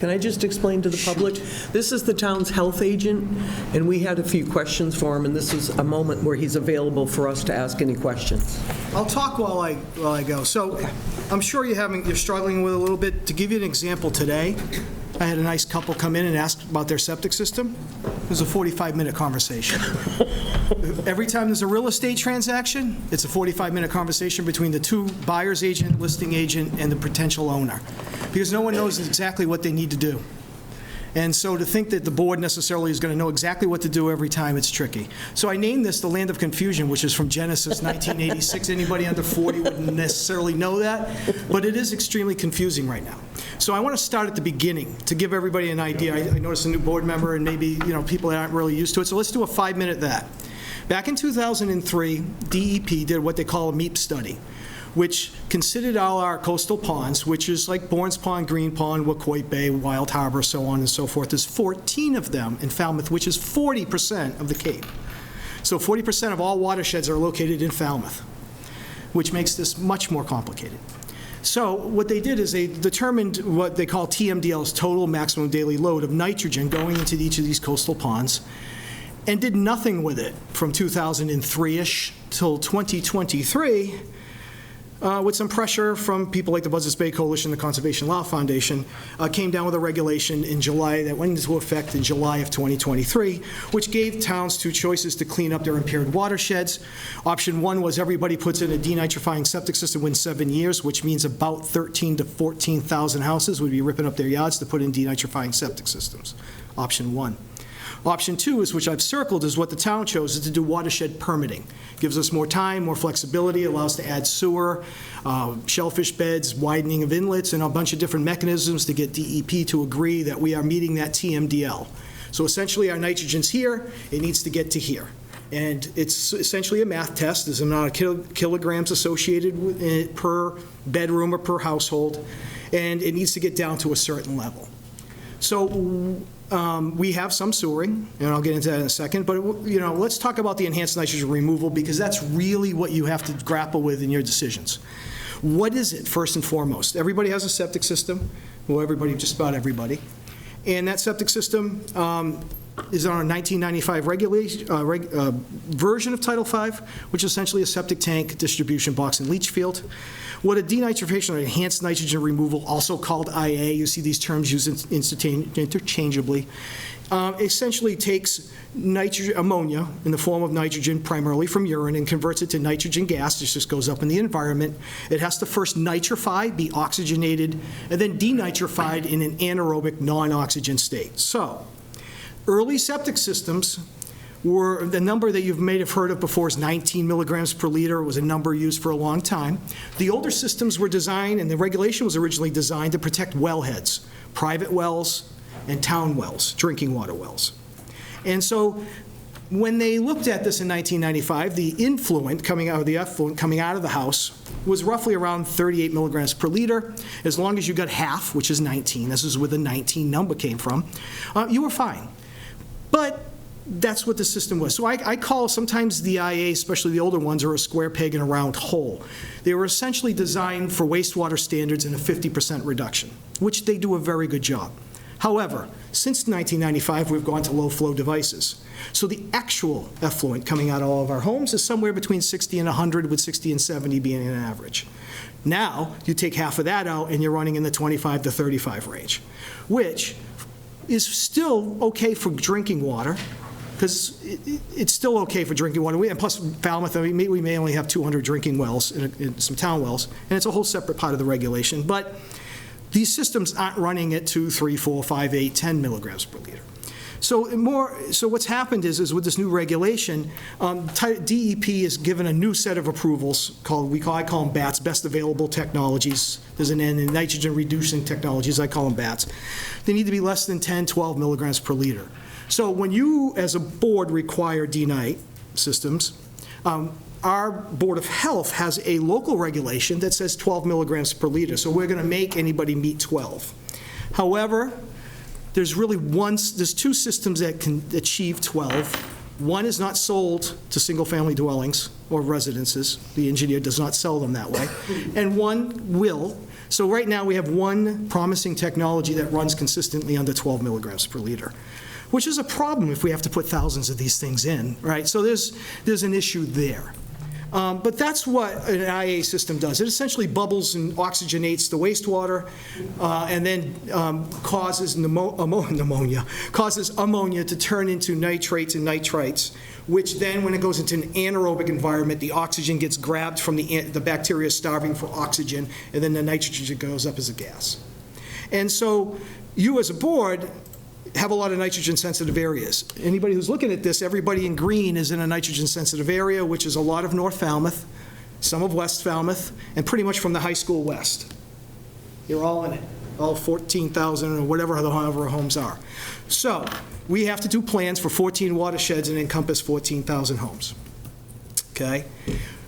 Can I just explain to the public? This is the town's health agent, and we had a few questions for him, and this is a moment where he's available for us to ask any questions. I'll talk while I go. So I'm sure you're struggling with it a little bit. To give you an example today, I had a nice couple come in and ask about their septic system. It was a 45-minute conversation. Every time there's a real estate transaction, it's a 45-minute conversation between the two buyer's agent, listing agent, and the potential owner, because no one knows exactly what they need to do. And so to think that the board necessarily is going to know exactly what to do every time, it's tricky. So I named this the Land of Confusion, which is from Genesis 1986. Anybody under 40 wouldn't necessarily know that, but it is extremely confusing right now. So I want to start at the beginning to give everybody an idea. I noticed a new board member and maybe people that aren't really used to it. So let's do a 5-minute that. Back in 2003, DEP did what they call a MEP study, which considered all our coastal ponds, which is like Bourne's Pond, Green Pond, Wacoit Bay, Wild Harbor, so on and so forth. There's 14 of them in Falmouth, which is 40% of the Cape. So 40% of all watersheds are located in Falmouth, which makes this much more complicated. So what they did is they determined what they call TMDL's total maximum daily load of nitrogen going into each of these coastal ponds, and did nothing with it from 2003-ish till 2023, with some pressure from people like the Buzzards Bay Coalition, the Conservation Law Foundation, came down with a regulation in July that went into effect in July of 2023, which gave towns two choices to clean up their impaired watersheds. Option one was everybody puts in a denitrifying septic system within 7 years, which means about 13,000 to 14,000 houses would be ripping up their yards to put in denitrifying septic systems. Option one. Option two is, which I've circled, is what the town chose, is to do watershed permitting. Gives us more time, more flexibility, allows to add sewer, shellfish beds, widening of inlets, and a bunch of different mechanisms to get DEP to agree that we are meeting that TMDL. So essentially our nitrogen's here, it needs to get to here. And it's essentially a math test. There's an amount of kilograms associated with it per bedroom or per household, and it needs to get down to a certain level. So we have some sewering, and I'll get into that in a second, but let's talk about the enhanced nitrogen removal, because that's really what you have to grapple with in your decisions. What is it, first and foremost? Everybody has a septic system. Well, everybody, just about everybody. And that septic system is on a 1995 version of Title V, which is essentially a septic tank, distribution box, and leach field. What a denitrification or enhanced nitrogen removal, also called IA, you see these terms used interchangeably, essentially takes ammonia in the form of nitrogen, primarily from urine, and converts it to nitrogen gas. This just goes up in the environment. It has to first nitrify, be oxygenated, and then denitrified in an anaerobic, non-oxygen state. So, early septic systems were, the number that you may have heard of before is 19 milligrams per liter. It was a number used for a long time. The older systems were designed, and the regulation was originally designed to protect wellheads, private wells, and town wells, drinking water wells. And so when they looked at this in 1995, the influent coming out of the effluent coming out of the house was roughly around 38 milligrams per liter. As long as you got half, which is 19, this is where the 19 number came from, you were fine. But that's what the system was. So I call sometimes the IA, especially the older ones, are a square peg in a round hole. They were essentially designed for wastewater standards and a 50% reduction, which they do a very good job. However, since 1995, we've gone to low-flow devices. So the actual effluent coming out of all of our homes is somewhere between 60 and 100, with 60 and 70 being an average. Now, you take half of that out, and you're running in the 25 to 35 range, which is still okay for drinking water, because it's still okay for drinking water. And plus, Falmouth, we may only have 200 drinking wells in some town wells, and it's a whole separate part of the regulation. But these systems aren't running at 2, 3, 4, 5, 8, 10 milligrams per liter. So what's happened is with this new regulation, DEP is given a new set of approvals called, I call them BATs, Best Available Technologies. There's an N in nitrogen reducing technologies, I call them BATs. They need to be less than 10, 12 milligrams per liter. So when you, as a board, require DNIT systems, our Board of Health has a local regulation that says 12 milligrams per liter, so we're going to make anybody meet 12. However, there's two systems that can achieve 12, One is not sold to single-family dwellings or residences. The engineer does not sell them that way. And one will. So right now, we have one promising technology that runs consistently under 12 milligrams per liter, which is a problem if we have to put thousands of these things in, right? So there's an issue there. But that's what an IA system does. It essentially bubbles and oxygenates the wastewater and then causes ammonia to turn into nitrates and nitrites, which then, when it goes into an anaerobic environment, the oxygen gets grabbed from the bacteria starving for oxygen, and then the nitrogen goes up as a gas. And so you, as a board, have a lot of nitrogen-sensitive areas. Anybody who's looking at this, everybody in green is in a nitrogen-sensitive area, which is a lot of North Falmouth, some of West Falmouth, and pretty much from the high school west. You're all in it, all 14,000 or whatever the homes are. So we have to do plans for 14 watersheds and encompass 14,000 homes. Okay?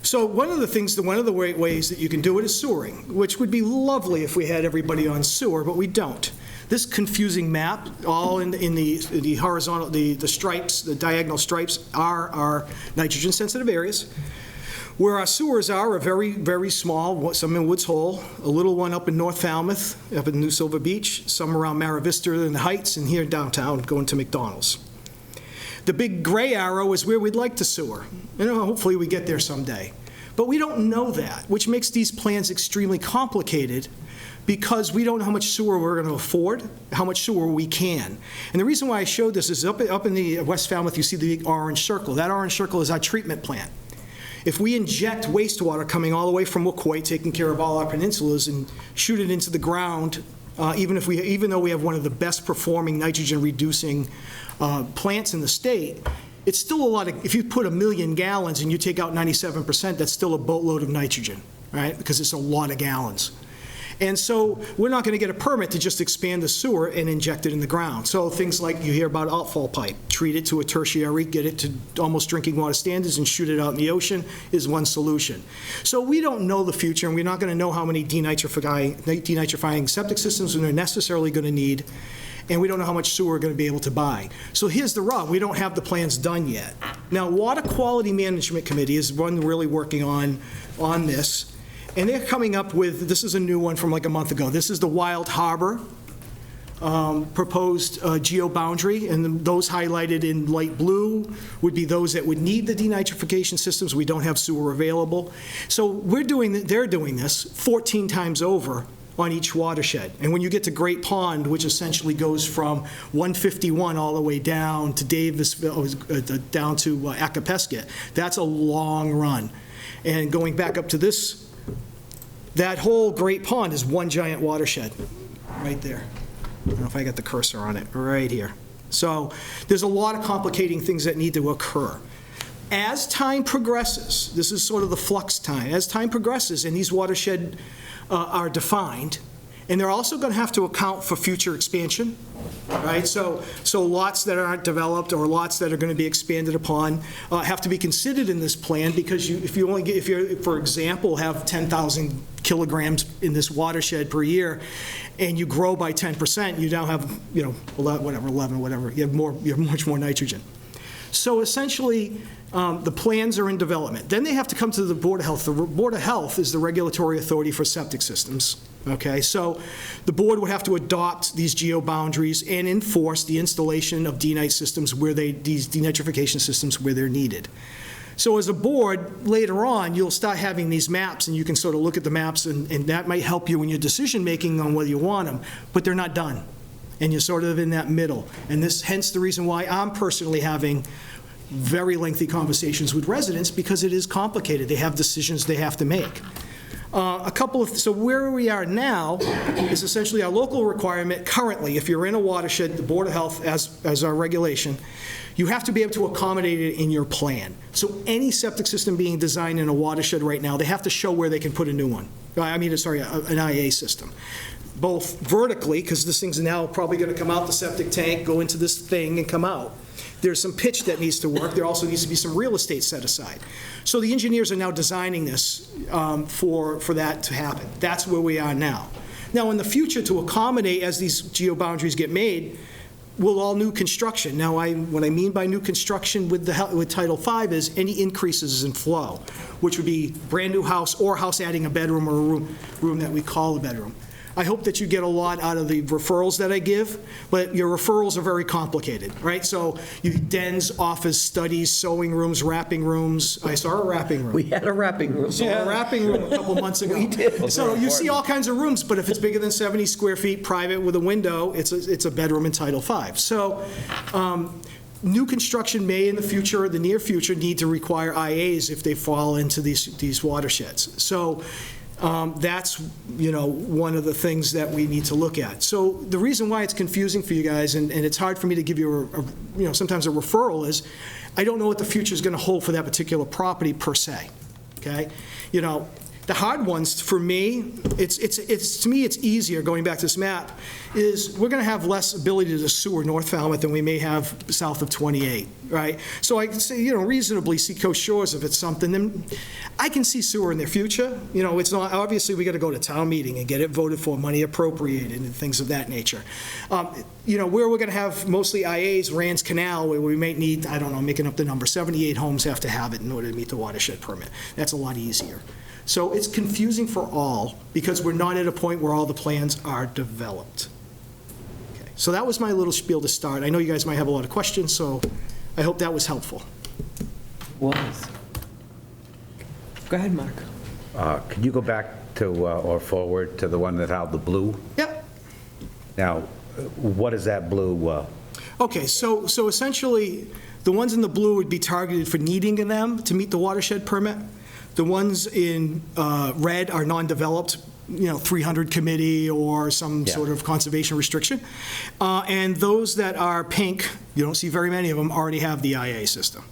So one of the ways that you can do it is sewering, which would be lovely if we had everybody on sewer, but we don't. This confusing map, all in the horizontal, the stripes, the diagonal stripes, are our nitrogen-sensitive areas. Where our sewers are very, very small, some in Woods Hole, a little one up in North Falmouth, up in New Silver Beach, some around Mara Vista in the Heights, and here downtown going to McDonald's. The big gray arrow is where we'd like to sewer. Hopefully we get there someday. But we don't know that, which makes these plans extremely complicated, because we don't know how much sewer we're going to afford, how much sewer we can. And the reason why I showed this is up in the West Falmouth, you see the big orange circle. That orange circle is our treatment plant. If we inject wastewater coming all the way from McCoy, taking care of all our peninsulas, and shoot it into the ground, even though we have one of the best performing nitrogen-reducing plants in the state, it's still a lot of, if you put 1 million gallons and you take out 97%, that's still a boatload of nitrogen, right? Because it's a lot of gallons. And so we're not going to get a permit to just expand the sewer and inject it in the ground. So things like you hear about outfall pipe, treat it to a tertiary, get it to almost drinking water standards and shoot it out in the ocean is one solution. So we don't know the future, and we're not going to know how many denitrifying septic systems we're necessarily going to need, and we don't know how much sewer we're going to be able to buy. So here's the rub. We don't have the plans done yet. Now, Water Quality Management Committee is one really working on this. And they're coming up with, this is a new one from like a month ago. This is the Wild Harbor proposed geo-boundary, and those highlighted in light blue would be those that would need the denitrification systems. We don't have sewer available. So they're doing this 14 times over on each watershed. And when you get to Great Pond, which essentially goes from 151 all the way down to Davisville, down to Acapesket, that's a long run. And going back up to this, that whole Great Pond is one giant watershed, right there. I don't know if I got the cursor on it, right here. So there's a lot of complicating things that need to occur. As time progresses, this is sort of the flux time, as time progresses and these watershed are defined, and they're also going to have to account for future expansion, right? So lots that aren't developed or lots that are going to be expanded upon have to be considered in this plan, because if you, for example, have 10,000 kilograms in this watershed per year, and you grow by 10%, you now have, 11, whatever. You have much more nitrogen. So essentially, the plans are in development. Then they have to come to the Board of Health. The Board of Health is the regulatory authority for septic systems. Okay, so the board would have to adopt these geo-boundaries and enforce the installation of denite systems these denitrification systems where they're needed. So as a board, later on, you'll start having these maps, and you can sort of look at the maps, and that might help you in your decision-making on whether you want them, but they're not done. And you're sort of in that middle. And hence the reason why I'm personally having very lengthy conversations with residents, because it is complicated. They have decisions they have to make. So where we are now is essentially our local requirement currently. If you're in a watershed, the Board of Health, as our regulation, you have to be able to accommodate it in your plan. So any septic system being designed in a watershed right now, they have to show where they can put a new one. An IA system. Both vertically, because this thing's now probably going to come out the septic tank, go into this thing, and come out. There's some pitch that needs to work. There also needs to be some real estate set aside. So the engineers are now designing this for that to happen. That's where we are now. Now, in the future, to accommodate as these geo-boundaries get made, will all new construction. Now, what I mean by new construction with Title V is any increases in flow, which would be brand-new house or house adding a bedroom or a room that we call a bedroom. I hope that you get a lot out of the referrals that I give, but your referrals are very complicated, right? So dens, office, studies, sewing rooms, wrapping rooms. I saw a wrapping room. We had a wrapping room. Saw a wrapping room a couple months ago. We did. So you see all kinds of rooms, but if it's bigger than 70 square feet, private with a window, it's a bedroom in Title V. So new construction may, in the near future, need to require IAs if they fall into these watersheds. So that's, one of the things that we need to look at. So the reason why it's confusing for you guys, and it's hard for me to give you sometimes a referral, is I don't know what the future is going to hold for that particular property per se, okay? The hard ones for me, to me it's easier, going back to this map, is we're going to have less ability to sewer North Falmouth than we may have south of 28, right? So I can say, reasonably Seacoast Shores, if it's something, then I can see sewer in their future. It's not, obviously we got to go to town meeting and get it voted for, money appropriated and things of that nature. Where we're going to have mostly IAs, Rand's Canal, where we may need, I don't know, making up the number, 78 homes have to have it in order to meet the watershed permit. That's a lot easier. So it's confusing for all because we're not at a point where all the plans are developed. Okay. So that was my little spiel to start. I know you guys might have a lot of questions, so I hope that was helpful. Was. Go ahead, Mark. Could you go back to, or forward to the one that had the blue? Yep. Now, what is that blue? Okay, so essentially, the ones in the blue would be targeted for needing them to meet the watershed permit. The ones in red are non-developed, 300 committee or some sort of conservation restriction. And those that are pink, you don't see very many of them, already have the IA system.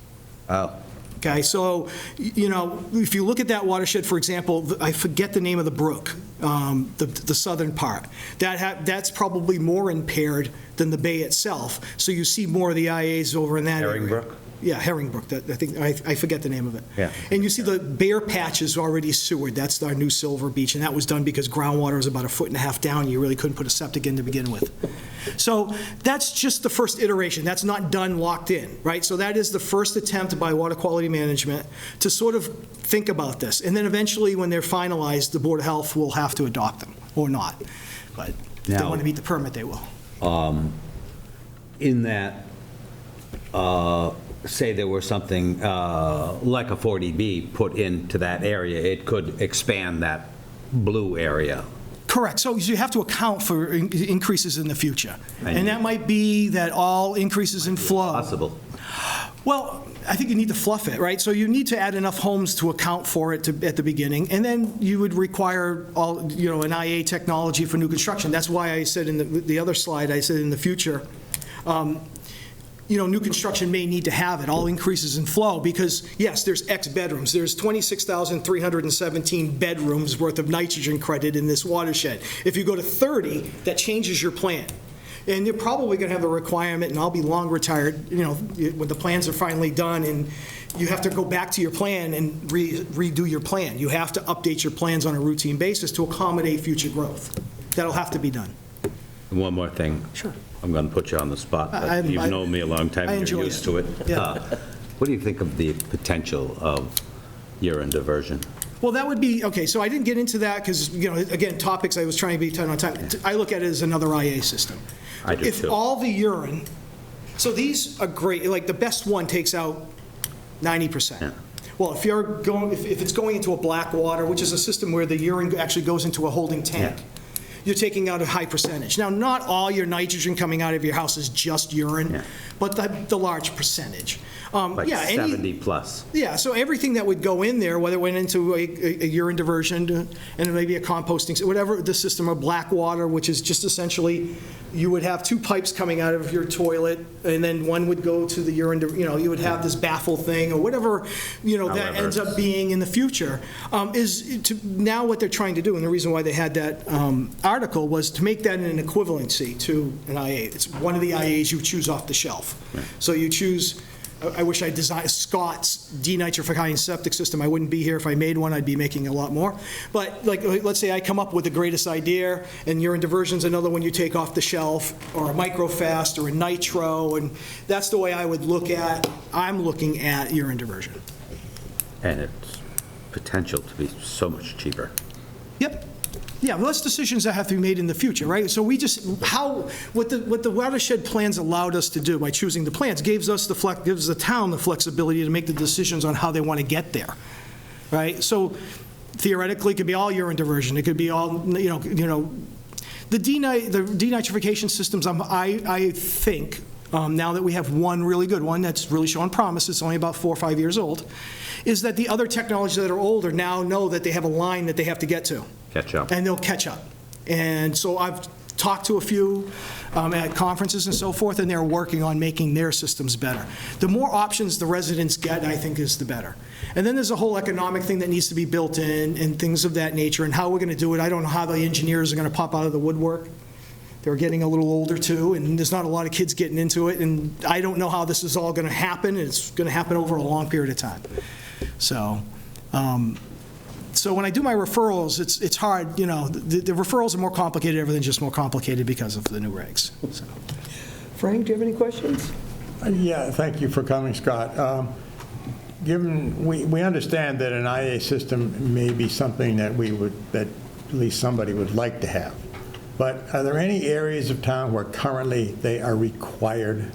Oh. Okay, so, if you look at that watershed, for example, I forget the name of the brook, the southern part. That's probably more impaired than the bay itself. So you see more of the IAs over in that area. Herringbrook? Yeah, Herringbrook. I forget the name of it. Yeah. And you see the bare patch is already sewered. That's our new Silver Beach, and that was done because groundwater was about 1.5 feet down. You really couldn't put a septic in to begin with. So that's just the first iteration. That's not done, locked in, right? So that is the first attempt by Water Quality Management to sort of think about this. And then eventually, when they're finalized, the Board of Health will have to adopt them, or not. But if they want to meet the permit, they will. In that, say there were something like a 40B put into that area, it could expand that blue area. Correct. So you have to account for increases in the future. And that might be that all increases in flow. Possible. Well, I think you need to fluff it, right? So you need to add enough homes to account for it at the beginning, and then you would require an IA technology for new construction. That's why I said in the other slide, I said in the future, new construction may need to have it, all increases in flow, because, yes, there's X bedrooms. There's 26,317 bedrooms worth of nitrogen credit in this watershed. If you go to 30, that changes your plan. And you're probably going to have a requirement, and I'll be long retired, when the plans are finally done, and you have to go back to your plan and redo your plan. You have to update your plans on a routine basis to accommodate future growth. That'll have to be done. And one more thing. Sure. I'm going to put you on the spot, but you've known me a long time, and you're used to it. Yeah. What do you think of the potential of urine diversion? Well, that would be, okay, so I didn't get into that because, again, topics I was trying to be tight on time. I look at it as another IA system. I do, If too. all the urine, so these are great, like the best one takes out 90%. Yeah. Well, if it's going into a black water, which is a system where the urine actually goes into a holding tank, you're taking out a high percentage. Now, not all your nitrogen coming out of your house is just urine, but the large percentage. Like 70 plus. Yeah, so everything that would go in there, whether it went into a urine diversion and maybe a composting, whatever the system, or black water, which is just essentially, you would have two pipes coming out of your toilet, and then one would go to the urine, you would have this baffle thing, or whatever, that ends up being in the future, now what they're trying to do, and the reason why they had that article was to make that an equivalency to an IA. It's one of the IAs you choose off the shelf. Right. So you choose I wish I designed Scott's denitrifying septic system. I wouldn't be here if I made one. I'd be making a lot more. But like, let's say I come up with the greatest idea, and urine diversion's another one you take off the shelf, or a microfast, or a nitro, and that's the way I'm looking at urine diversion. And it's potential to be so much cheaper. Yep. Yeah, well, that's decisions that have to be made in the future, right? So what the watershed plans allowed us to do by choosing the plans gives the town the flexibility to make the decisions on how they want to get there, right? So theoretically, it could be all urine diversion. It could be all, the denitrification systems, I think, now that we have one really good one that's really showing promise, it's only about 4 or 5 years old, is that the other technologies that are older now know that they have a line that they have to get to. Catch up. And they'll catch up. And so I've talked to a few at conferences and so forth, and they're working on making their systems better. The more options the residents get, I think, is the better. And then there's a whole economic thing that needs to be built in and things of that nature, and how we're going to do it. I don't know how the engineers are going to pop out of the woodwork. They're getting a little older, too, and there's not a lot of kids getting into it, and I don't know how this is all going to happen, and it's going to happen over a long period of time. So when I do my referrals, it's hard, the referrals are more complicated, everything's just more complicated because of the new regs. So. Frank, do you have any questions? Yeah, thank you for coming, Scott. Given, we understand that an IA system may be something that at least somebody would like to have. But are there any areas of town where currently they are required?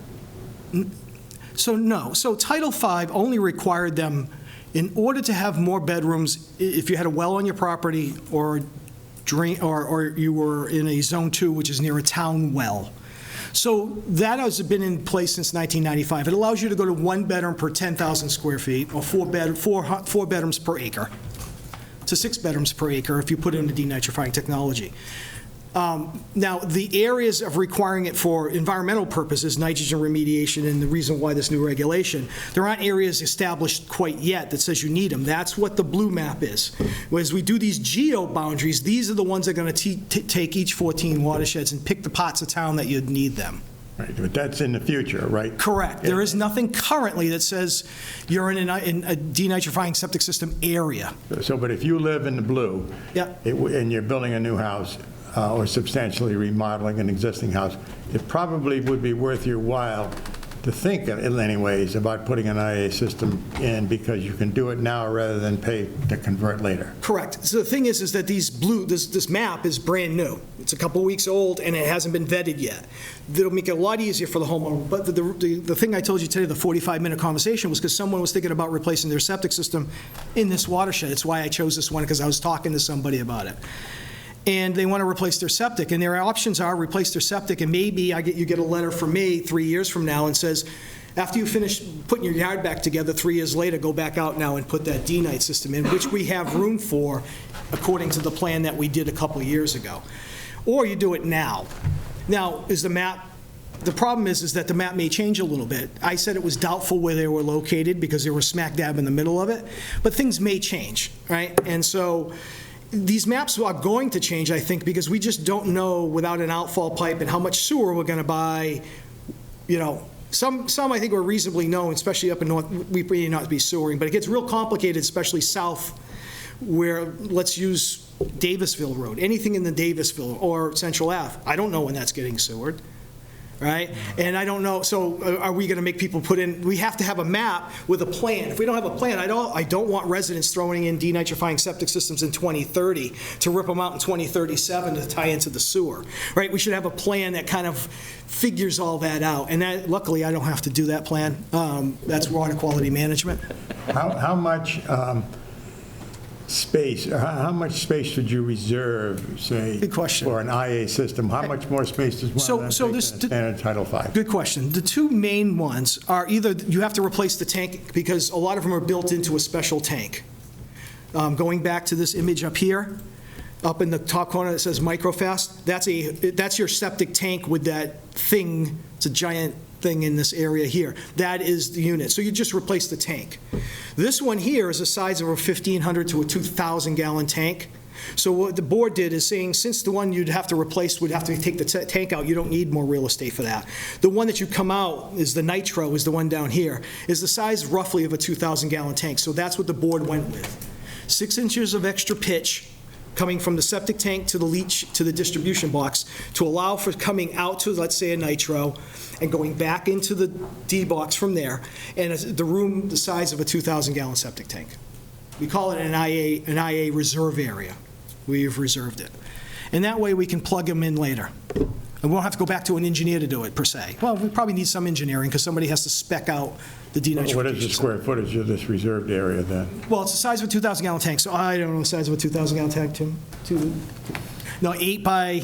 So no. So Title V only required them in order to have more bedrooms. If you had a well on your property or you were in a Zone 2, which is near a town well. So that has been in place since 1995. It allows you to go to 1 bedroom per 10,000 square feet, or 4 bedrooms per acre, to 6 bedrooms per acre if you put in the denitrifying technology. Now, the areas of requiring it for environmental purposes, nitrogen remediation, and the reason why this new regulation, there aren't areas established quite yet that says you need them. That's what the blue map is. As we do these geo boundaries, these are the ones that are going to take each 14 watersheds and pick the parts of town that you'd need them. Right, but that's in the future, right? Correct. There is nothing currently that says you're in a denitrifying septic system area. So, but if you live in the blue, Yeah. And you're building a new house, or substantially remodeling an existing house, it probably would be worth your while to think, in many ways, about putting an IA system in, because you can do it now rather than pay to convert later. Correct. So the thing is that this map is brand new. It's a couple weeks old, and it hasn't been vetted yet. It'll make it a lot easier for the homeowner. But the thing I told you today, the 45-minute conversation, was because someone was thinking about replacing their septic system in this watershed. It's why I chose this one, because I was talking to somebody about it. And they want to replace their septic, and their options are replace their septic, and maybe you get a letter from me 3 years from now and says, after you finish putting your yard back together 3 years later, go back out now and put that D-Nite system in, which we have room for according to the plan that we did a couple of years ago. Or you do it now. Now, the problem is that the map may change a little bit. I said it was doubtful where they were located because they were smack dab in the middle of it, but things may change, right? And so these maps are going to change, I think, because we just don't know without an outfall pipe and how much sewer we're going to buy. Some I think are reasonably known, especially up in north. We may not be sewering, but it gets real complicated, especially south, where let's use Davisville Road, anything in the Davisville or Central Ave. I don't know when that's getting sewered. Right? And I don't know, so are we going to make people put in, we have to have a map with a plan. If we don't have a plan, I don't want residents throwing in denitrifying septic systems in 2030 to rip them out in 2037 to tie into the sewer, right? We should have a plan that kind of figures all that out. And luckily, I don't have to do that plan. That's water quality management. How much space, or how much space should you reserve, say, Good question. for an IA system? How much more space does one take than a standard Title V? Good question. The two main ones are either you have to replace the tank, because a lot of them are built into a special tank. Going back to this image up here, up in the top corner that says microfast, that's your septic tank with that thing. It's a giant thing in this area here. That is the unit. So you just replace the tank. This one here is the size of a 1,500 to a 2,000 gallon tank. So what the board did is saying, since the one you'd have to replace would have to take the tank out, you don't need more real estate for that. The one that you come out is the Nitro, is the one down here, is the size roughly of a 2,000-gallon tank. So that's what the board went with. 6 inches of extra pitch coming from the septic tank to the leach to the distribution box to allow for coming out to, let's say, a Nitro and going back into the D box from there, and the room the size of a 2,000-gallon septic tank. We call it an IA reserve area. We've reserved it. And that way we can plug them in later. And we won't have to go back to an engineer to do it, per se. Well, we probably need some engineering, because somebody has to spec out the denitrification. What is the square footage of this reserved area then? Well, it's the size of a 2,000-gallon tank, so I don't know the size of a 2,000-gallon tank, Tim? No, 8 by,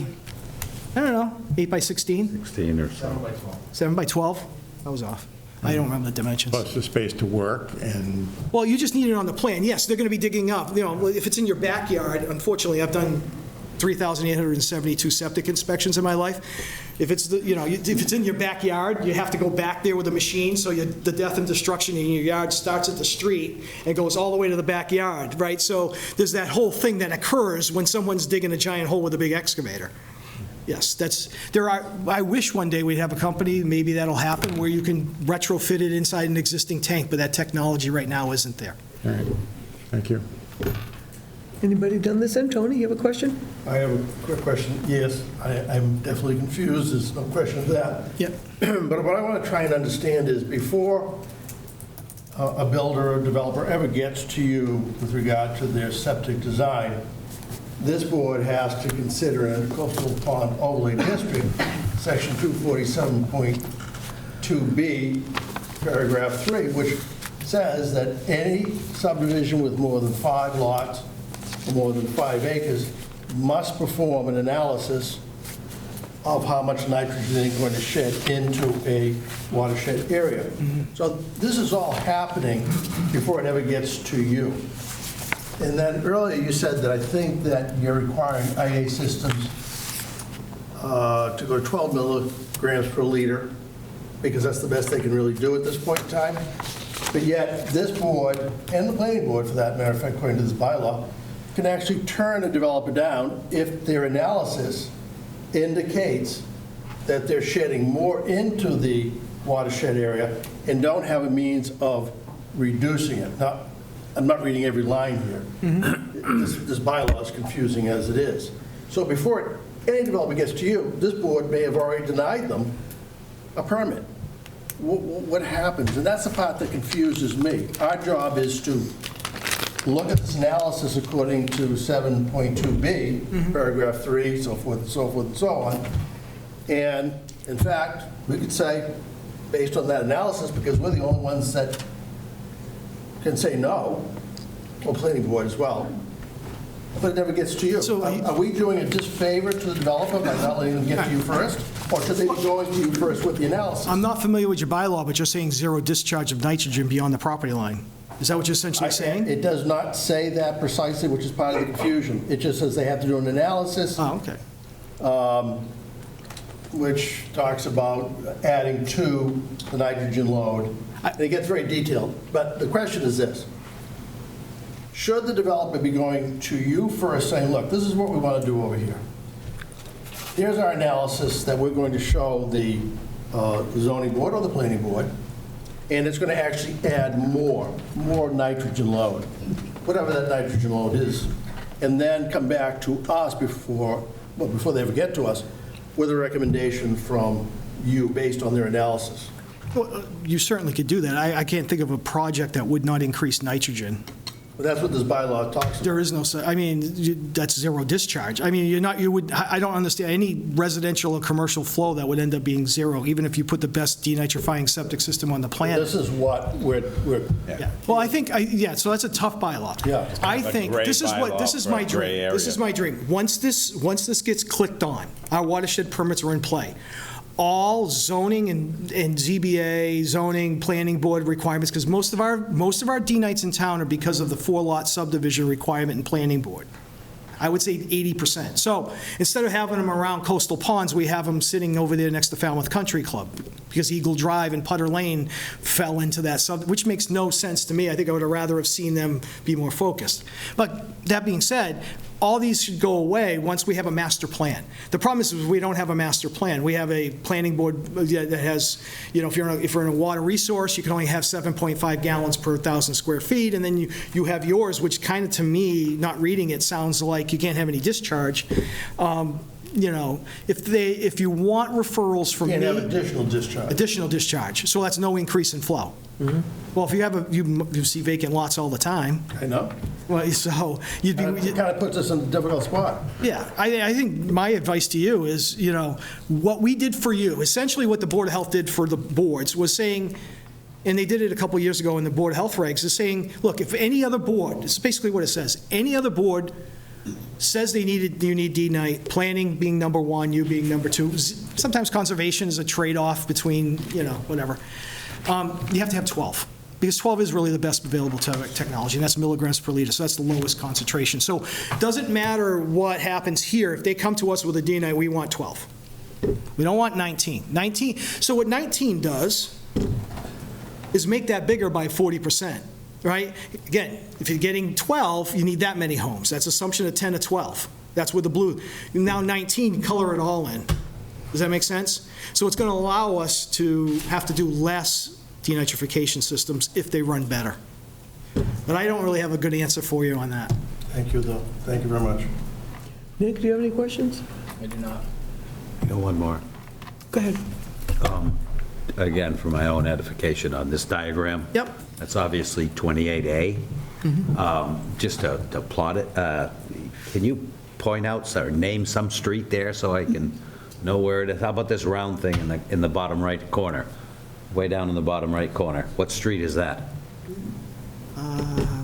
I don't know, 8 by 16? 16 or so. 7 by 12? I was off. I don't remember the dimensions. Plus the space to work and, Well, you just need it on the plan. Yes, they're going to be digging up. You know, if it's in your backyard, unfortunately, I've done 3,872 septic inspections in my life. If it's, if it's in your backyard, you have to go back there with a machine, so the death and destruction in your yard starts at the street and goes all the way to the backyard, right? So there's that whole thing that occurs when someone's digging a giant hole with a big excavator. Yes, I wish one day we'd have a company, maybe that'll happen, where you can retrofit it inside an existing tank, but that technology right now isn't there. all right, thank you. Anybody done this end? Tony, you have a question? I have a quick question. Yes, I'm definitely confused, there's no question of that. Yep. But what I want to try and understand is, before a builder or developer ever gets to you with regard to their septic design, this board has to consider in a coastal pond overlay district, section 247.2B, paragraph 3, which says that any subdivision with more than 5 lots or more than 5 acres must perform an analysis of how much nitrogen they're going to shed into a watershed area. So this is all happening before it ever gets to you. And then earlier you said that I think that you're requiring IA systems to go to 12 milligrams per liter, because that's the best they can really do at this point in time. But yet, this board, and the planning board for that matter of fact, according to this bylaw, can actually turn a developer down if their analysis indicates that they're shedding more into the watershed area and don't have a means of reducing it. Now, I'm not reading every line here. This bylaw is confusing as it is. So before any developer gets to you, this board may have already denied them a permit. What happens? And that's the part that confuses me. Our job is to look at this analysis according to 7.2B, paragraph 3, so forth and so forth and so on. And in fact, we could say, based on that analysis, because we're the only ones that can say no, or planning board as well, but it never gets to you. So Are we doing a disfavor to the developer by not letting them get to you first? Or should they be going to you first with the analysis? I'm not familiar with your bylaw, but you're saying zero discharge of nitrogen beyond the property line. Is that what you're essentially saying? It does not say that precisely, which is part of the confusion. It just says they have to do an analysis, Oh, okay. which talks about adding to the nitrogen load. And it gets very detailed. But the question is this: should the developer be going to you first, saying, look, this is what we want to do over here. Here's our analysis that we're going to show the zoning board or the planning board, and it's going to actually add more nitrogen load, whatever that nitrogen load is, and then come back to us before they ever get to us, with a recommendation from you based on their analysis. Well, you certainly could do that. I can't think of a project that would not increase nitrogen. But that's what this bylaw talks about. There is no, that's zero discharge. I mean, I don't understand any residential or commercial flow that would end up being zero, even if you put the best denitrifying septic system on the planet. This is what we're Yeah. Well, I think, so that's a tough bylaw. Yeah. I of a think, gray this is bylaw my for a gray dream. This area. is my dream. Once this gets clicked on, our watershed permits are in play. All zoning and ZBA, zoning, planning board requirements, because most of our denites in town are because of the 4-lot subdivision requirement in planning board. I would say 80%. So instead of having them around coastal ponds, we have them sitting over there next to Falmouth Country Club, because Eagle Drive and Putter Lane fell into that which makes no sense to me. I think I would have rather have seen them be more focused. But that being said, all these should go away once we have a master plan. The problem is we don't have a master plan. We have a planning board that has, if you're in a water resource, you can only have 7.5 gallons per 1,000 square feet, and then you have yours, which kind of, to me, not reading it, sounds like you can't have any discharge. If you want referrals from me. Can't have additional discharge. Additional discharge, so that's no increase in flow. Well, if you have you see vacant lots all the time, I know. well, so you'd be. It kind of puts us in a difficult spot. Yeah, I think my advice to you is, what we did for you, essentially what the Board of Health did for the boards was saying, and they did it a couple of years ago in the Board of Health regs, is saying, look, if any other board, this is basically what it says, any other board says you need D-night, planning being number one, you being number two, sometimes conservation is a trade-off between, whatever. You have to have 12, because 12 is really the best available technology, and that's milligrams per liter, so that's the lowest concentration. So it doesn't matter what happens here. If they come to us with a D-night, we want 12. We don't want 19. So what 19 does is make that bigger by 40%, right? Again, if you're getting 12, you need that many homes. That's assumption of 10 to 12. That's with the blue. Now 19, color it all in. Does that make sense? So it's going to allow us to have to do less denitrification systems if they run better. But I don't really have a good answer for you on that. Thank you, though. Thank you very much. Nick, do you have any questions? One more. Go ahead. Again, for my own edification on this diagram. Yep. That's obviously 28A. Just to plot it, can you point out or name some street there so I can know where it is? How about this round thing in the bottom right corner? Way down in the bottom right corner. What street is that?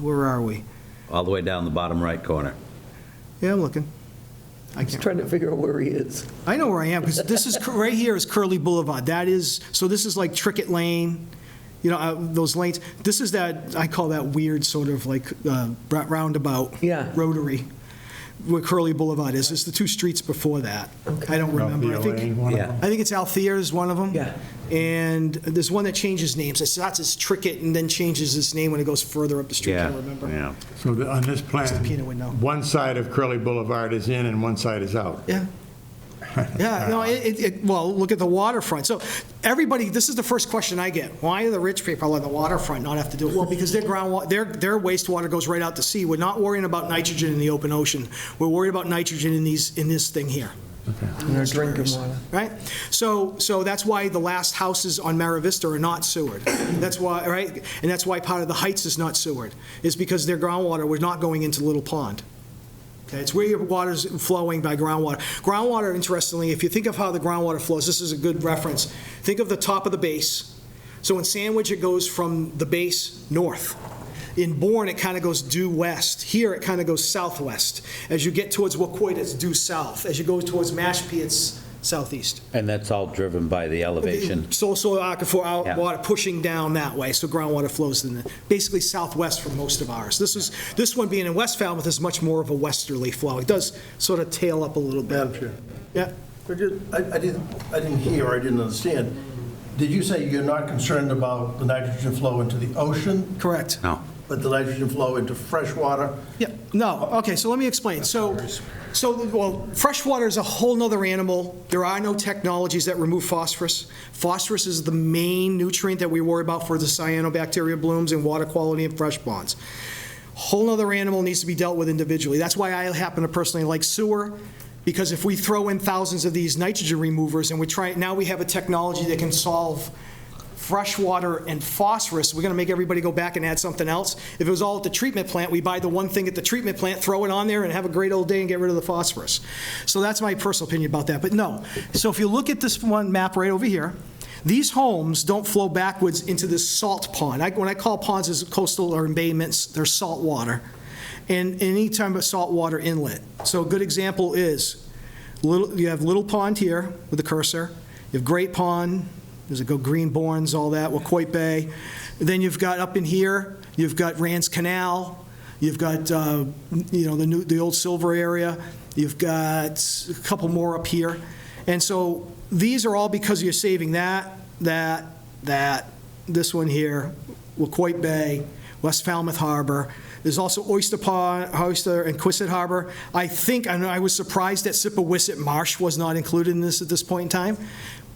Where are we? All the way down the bottom right corner. Yeah, I'm looking. I Just can't. trying to figure out where he is. I know where I am, because this is, right here is Curly Boulevard. So this is like Trickett Lane, those lanes. This is that, I call that weird sort of like roundabout. Yeah. Rotary, where Curly Boulevard is. It's the two streets before that. I don't remember. I think it's Althea is one of them. Yeah. And there's one that changes names. It starts as Trickett and then changes its name when it goes further up the street. I don't remember. Yeah. So on this plan, Mr. Pina would know. one side of Curly Boulevard is in and one side is out. Yeah. Yeah, no, well, look at the waterfront. So everybody, this is the first question I get. Why do the rich people on the waterfront not have to do it? Well, because their their wastewater goes right out to sea. We're not worrying about nitrogen in the open ocean. We're worried about nitrogen in this thing here. And our drinking water. Right? So that's why the last houses on Mara Vista are not sewered. That's why, right? And that's why part of the Heights is not sewered, is because their groundwater was not going into Little Pond. Okay, it's where your water's flowing by groundwater. Groundwater, interestingly, if you think of how the groundwater flows, this is a good reference. Think of the top of the base. So in Sandwich, it goes from the base north. In Bourne, it kind of goes due west. Here, it kind of goes southwest. As you get towards Wacoit, it's due south. As you go towards Mashpee, it's southeast. And that's all driven by the elevation? Soil aquifer Yeah. water pushing down that way, so groundwater flows in basically southwest for most of ours. This one being in West Falmouth is much more of a westerly flow. It does sort of tail up a little bit. Madam Chair. Yeah. I didn't hear, or I didn't understand. Did you say you're not concerned about the nitrogen flow into the ocean, Correct. No. but the nitrogen flow into fresh water? Yeah, no, okay, so let me explain. Well, fresh water is a whole nother animal. There are no technologies that remove phosphorus. Phosphorus is the main nutrient that we worry about for the cyanobacteria blooms and water quality in fresh ponds. Whole nother animal needs to be dealt with individually. That's why I happen to personally like sewer, because if we throw in thousands of these nitrogen removers and now we have a technology that can solve fresh water and phosphorus, we're going to make everybody go back and add something else. If it was all at the treatment plant, we buy the one thing at the treatment plant, throw it on there, and have a great old day and get rid of the phosphorus. So that's my personal opinion about that. But no. So if you look at this one map right over here, these homes don't flow backwards into this salt pond. When I call ponds as coastal or embayments, they're salt water. And any time of saltwater inlet. So a good example is, you have Little Pond here with the cursor. You have Great Pond. There's a Greenbournes, all that, Wacoit Bay. Then you've got up in here, you've got Rand's Canal. You've got, the old Silver area. You've got a couple more up here. And so these are all because you're saving that, this one here, Wacoit Bay, West Falmouth Harbor. There's also Oyster Pond, Oyster and Quistit Harbor. I was surprised that Sippawisset Marsh was not included in this at this point in time.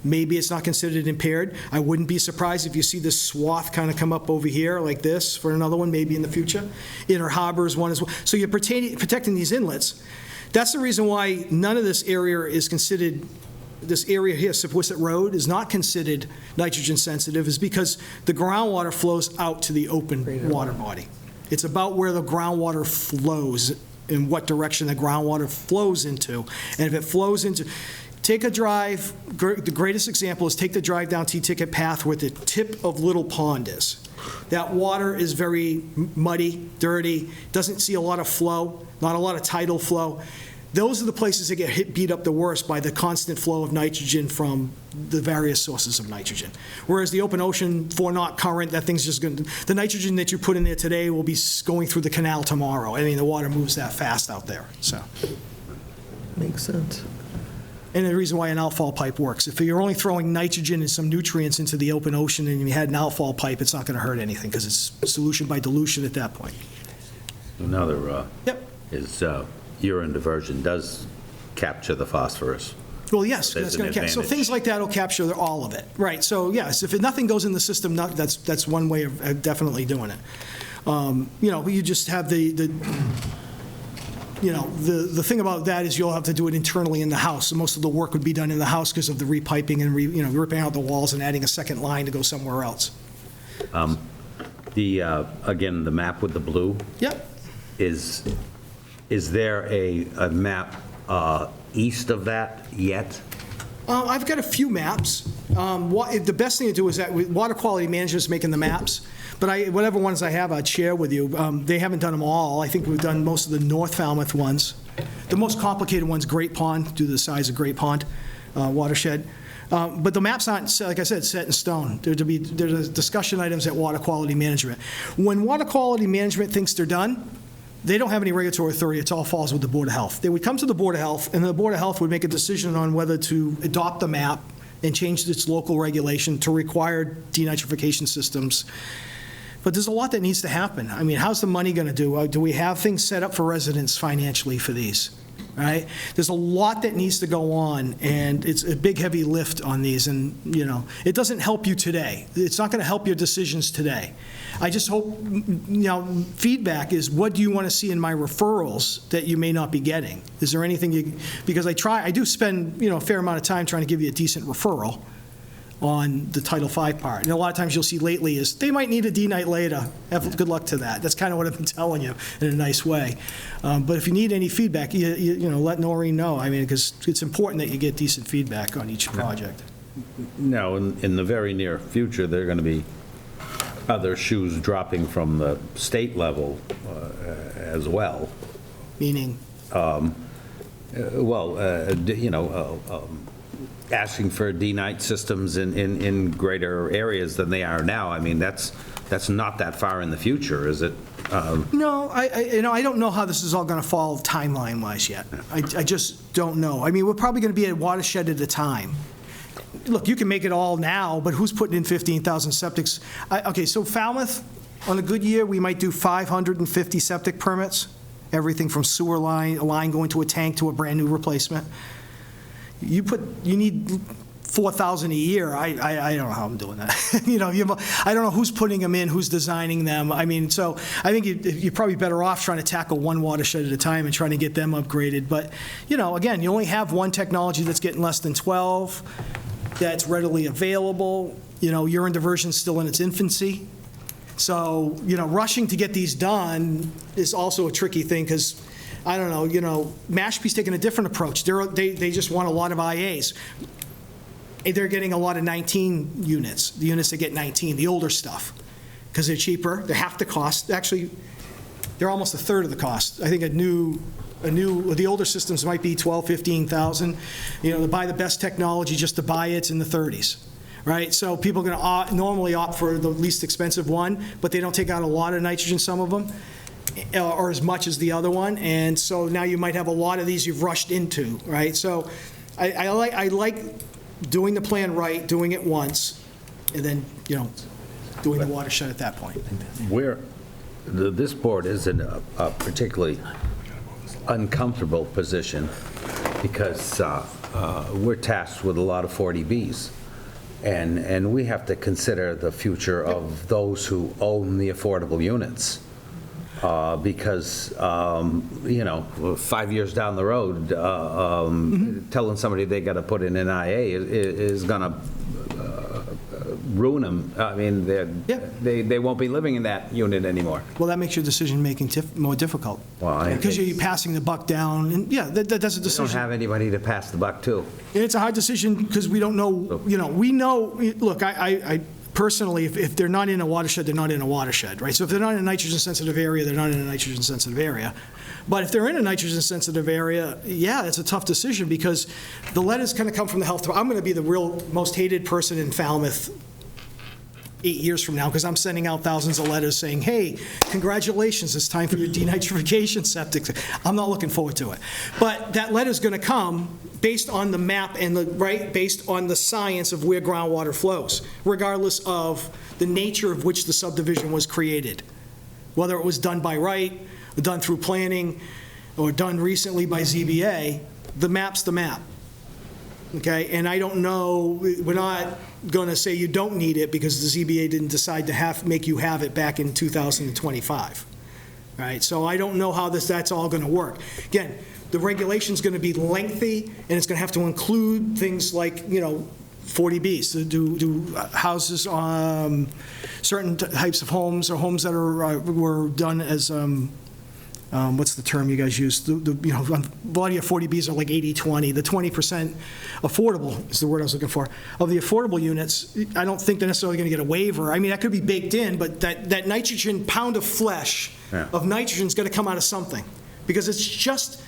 Maybe it's not considered impaired. I wouldn't be surprised if you see this swath kind of come up over here like this for another one, maybe in the future. Inner Harbor is one as well. So you're protecting these inlets. That's the reason why none of this area is considered, this area here, Sippawisset Road, is not considered nitrogen sensitive, is because the groundwater flows out to the open water body. It's about where the groundwater flows, in what direction the groundwater flows into. And if it flows into, take a drive, the greatest example is take the drive down T-Ticket Path where the tip of Little Pond is. That water is very muddy, dirty, doesn't see a lot of flow, not a lot of tidal flow. Those are the places that get beat up the worst by the constant flow of nitrogen from the various sources of nitrogen. Whereas the open ocean, 4-knot current, that thing's just going to, the nitrogen that you put in there today will be going through the canal tomorrow. I mean, the water moves that fast out there, so. Makes sense. And the reason why an outfall pipe works. If you're only throwing nitrogen and some nutrients into the open ocean and you had an outfall pipe, it's not going to hurt anything because it's solution by dilution at that point. Another Yep. is urine diversion does capture the phosphorus. Well, yes, There's that's going an to capture. So advantage. things like that will capture all of it. Right. So, yes, if nothing goes in the system, that's one way of definitely doing it. You just have the thing about that is you'll have to do it internally in the house. So most of the work would be done in the house because of the repiping and ripping out the walls and adding a second line to go somewhere else. Again, the map with the blue, Yep. is there a map east of that yet? I've got a few maps. The best thing to do is that Water Quality Management's making the maps, but whatever ones I have, I'd share with you. They haven't done them all. I think we've done most of the North Falmouth ones. The most complicated one's Great Pond, due to the size of Great Pond watershed. But the maps aren't, like I said, set in stone. There's discussion items at Water Quality Management. When Water Quality Management thinks they're done, they don't have any regulatory authority. It all falls with the Board of Health. They would come to the Board of Health, and the Board of Health would make a decision on whether to adopt the map and change its local regulation to require denitrification systems. But there's a lot that needs to happen. I mean, how's the money going to do? Do we have things set up for residents financially for these? Right? There's a lot that needs to go on, and it's a big, heavy lift on these, and, it doesn't help you today. It's not going to help your decisions today. I just hope, feedback is, what do you want to see in my referrals that you may not be getting? Is there anything because I do spend, a fair amount of time trying to give you a decent referral on the Title V part. And a lot of times you'll see lately is, they might need a D-night later. Good luck to that. That's kind of what I've been telling you in a nice way. But if you need any feedback, let Noreen know. I mean, because it's important that you get decent feedback on each project. No, in the very near future, there are going to be other shoes dropping from the state level as well. Meaning? Asking for D-night systems in greater areas than they are now. I mean, that's not that far in the future, is it? No, I don't know how this is all going to fall timeline-wise yet. I just don't know. I mean, we're probably going to be a watershed at a time. Look, you can make it all now, but who's putting in 15,000 septics? Okay, so Falmouth, on a good year, we might do 550 septic permits, everything from sewer line, a line going to a tank to a brand-new replacement. You need 4,000 a year. I don't know how I'm doing that. I don't know who's putting them in, who's designing them. I mean, so I think you're probably better off trying to tackle one watershed at a time and trying to get them upgraded. But, again, you only have one technology that's getting less than 12, that's readily available. Urine diversion's still in its infancy. So, rushing to get these done is also a tricky thing because, I don't know, Mashpee's taking a different approach. They just want a lot of IAs. They're getting a lot of 19 units, the units that get 19, the older stuff, because they're cheaper, they're half the cost. Actually, they're almost a third of the cost. I think the older systems might be 12, 15,000. To buy the best technology just to buy it's in the 30s. Right? So people are going to normally opt for the least expensive one, but they don't take out a lot of nitrogen, some of them, or as much as the other one. And so now you might have a lot of these you've rushed into, right? So I like doing the plan right, doing it once, and then, doing the watershed at that point. Where this board is in a particularly uncomfortable position because we're tasked with a lot of 40Bs. And we have to consider the future of those who own the affordable units. Because, 5 years down the road, telling somebody they got to put in an IA is going to ruin them. I mean, they won't be living in that unit anymore. Well, that makes your decision-making more difficult. Well, Because you're passing the buck down, and that's a We don't decision. have anybody to pass the buck to. It's a hard decision because we don't know, we know, look, I personally, if they're not in a watershed, they're not in a watershed, right? So if they're not in a nitrogen-sensitive area, they're not in a nitrogen-sensitive area. But if they're in a nitrogen-sensitive area, yeah, it's a tough decision because the letters kind of come from the health department. I'm going to be the real most hated person in Falmouth 8 years from now, because I'm sending out thousands of letters saying, hey, congratulations, it's time for your denitrification septic. I'm not looking forward to it. But that letter's going to come based on the map and based on the science of where groundwater flows, regardless of the nature of which the subdivision was created. Whether it was done by right, or done through planning, or done recently by ZBA, the map's the map. Okay, and I don't know, we're not going to say you don't need it because the ZBA didn't decide to make you have it back in 2025, right? So I don't know how that's all going to work. Again, the regulation's going to be lengthy, and it's going to have to include things like, 40Bs, to do houses, certain types of homes, or homes that were done as, what's the term you guys use? A lot of your 40Bs are like 80-20. The 20% affordable is the word I was looking for. Of the affordable units, I don't think they're necessarily going to get a waiver. I mean, that could be baked in, but that nitrogen, pound of flesh of nitrogen is going to come out of something. Because it's just,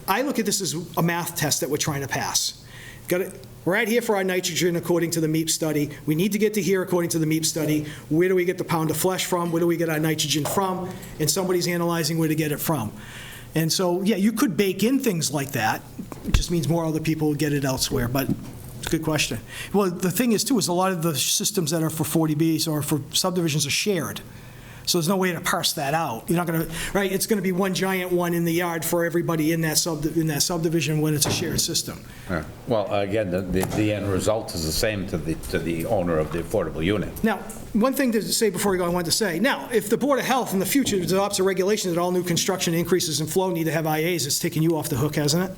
I look at this as a math test that we're trying to pass. We're at here for our nitrogen according to the MEEP study. We need to get to here according to the MEEP study. Where do we get the pound of flesh from? Where do we get our nitrogen from? And somebody's analyzing where to get it from. And so, yeah, you could bake in things like that. It just means more other people will get it elsewhere, but it's a good question. Well, the thing is, too, is a lot of the systems that are for 40Bs or for subdivisions are shared. So there's no way to parse that out. You're not going to, right, it's going to be one giant one in the yard for everybody in that subdivision when it's a shared system. Well, again, the end result is the same to the owner of the affordable unit. Now, one thing to say before we go, I wanted to say, now, if the Board of Health in the future adopts a regulation that all new construction increases in flow need to have IAs, it's taking you off the hook, hasn't it?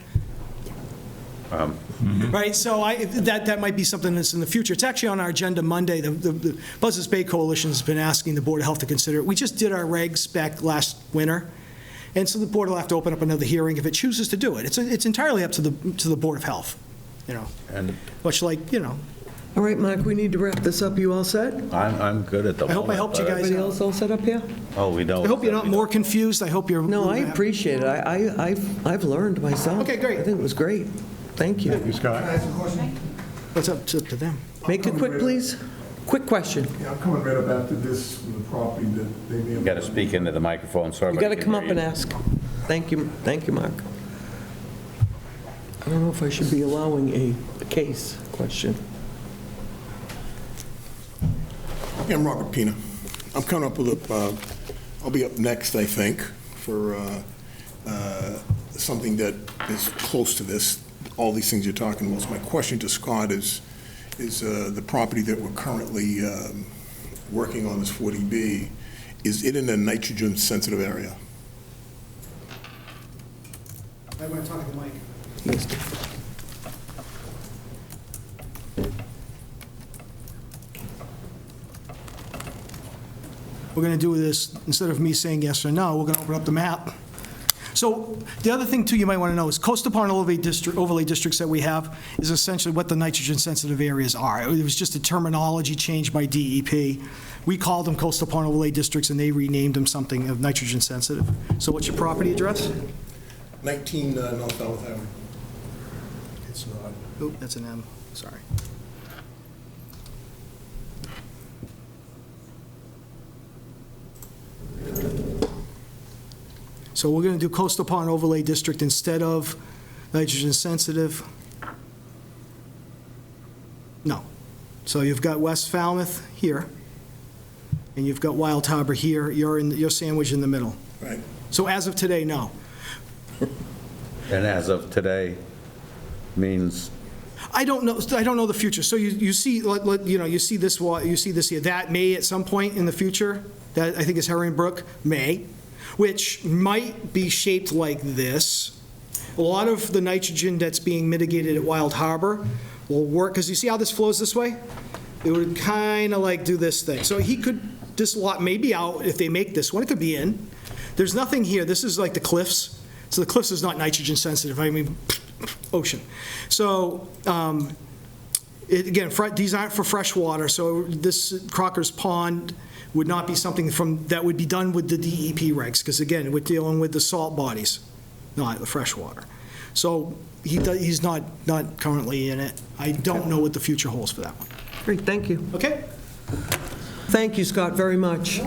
Right, so that might be something that's in the future. It's actually on our agenda Monday. The Buzzards Bay Coalition has been asking the Board of Health to consider it. We just did our regs back last winter, and so the board will have to open up another hearing if it chooses to do it. It's entirely up to the Board of Health, And much like, All right, Mark, we need to wrap this up. You all set? I'm good at the I hope I moment, helped you but- guys Everybody out. else all set up here? Oh, we don't. I hope you're not more confused. I hope you're. No, I appreciate it. I've learned myself. Okay, great. I think it was great. Thank you. Thank you, Scott. It's up to them. Make it quick, please. Quick question. Yeah, I'm coming right up after this from the property that they may have. You got to speak into the microphone, so You everybody got to can come up hear and you. ask. Thank you, Mark. I don't know if I should be allowing a case question. Yeah, I'm Robert Pina. I'm coming up with I'll be up next, I think, for something that is close to this, all these things you're talking about. So my question to Scott is the property that we're currently working on, this 40B, is it in a nitrogen-sensitive area? I want to talk to Mike. We're going to do this, instead of me saying yes or no, we're going to open up the map. So the other thing, too, you might want to know is coastal pond overlay districts that we have is essentially what the nitrogen-sensitive areas are. It was just a terminology change by DEP. We called them coastal pond overlay districts, and they renamed them something of nitrogen-sensitive. So what's your property address? 19 North Falmouth Avenue. It's not. Oop, that's an M, sorry. So we're going to do coastal pond overlay district instead of nitrogen sensitive. No. So you've got West Falmouth here. and you've got Wild Harbor here, you're sandwiched in the middle. Right. So as of today, no. And as of today means, I don't know the future. So you see, you see this, you see this here, that may at some point in the future, that I think is Herring Brook, may, which might be shaped like this. A lot of the nitrogen that's being mitigated at Wild Harbor will work, because you see how this flows this way? It would kind of like do this thing. So this lot may be out if they make this one, it could be in. There's nothing here, this is like the cliffs. So the cliffs is not nitrogen sensitive, I mean, ocean. So, again, these aren't for fresh water, so this Crocker's Pond would not be something that would be done with the DEP regs, because again, we're dealing with the salt bodies, not the fresh water. So he's not currently in it. I don't know what the future holds for that one. Great, thank you. Okay? Thank you, Scott, very much.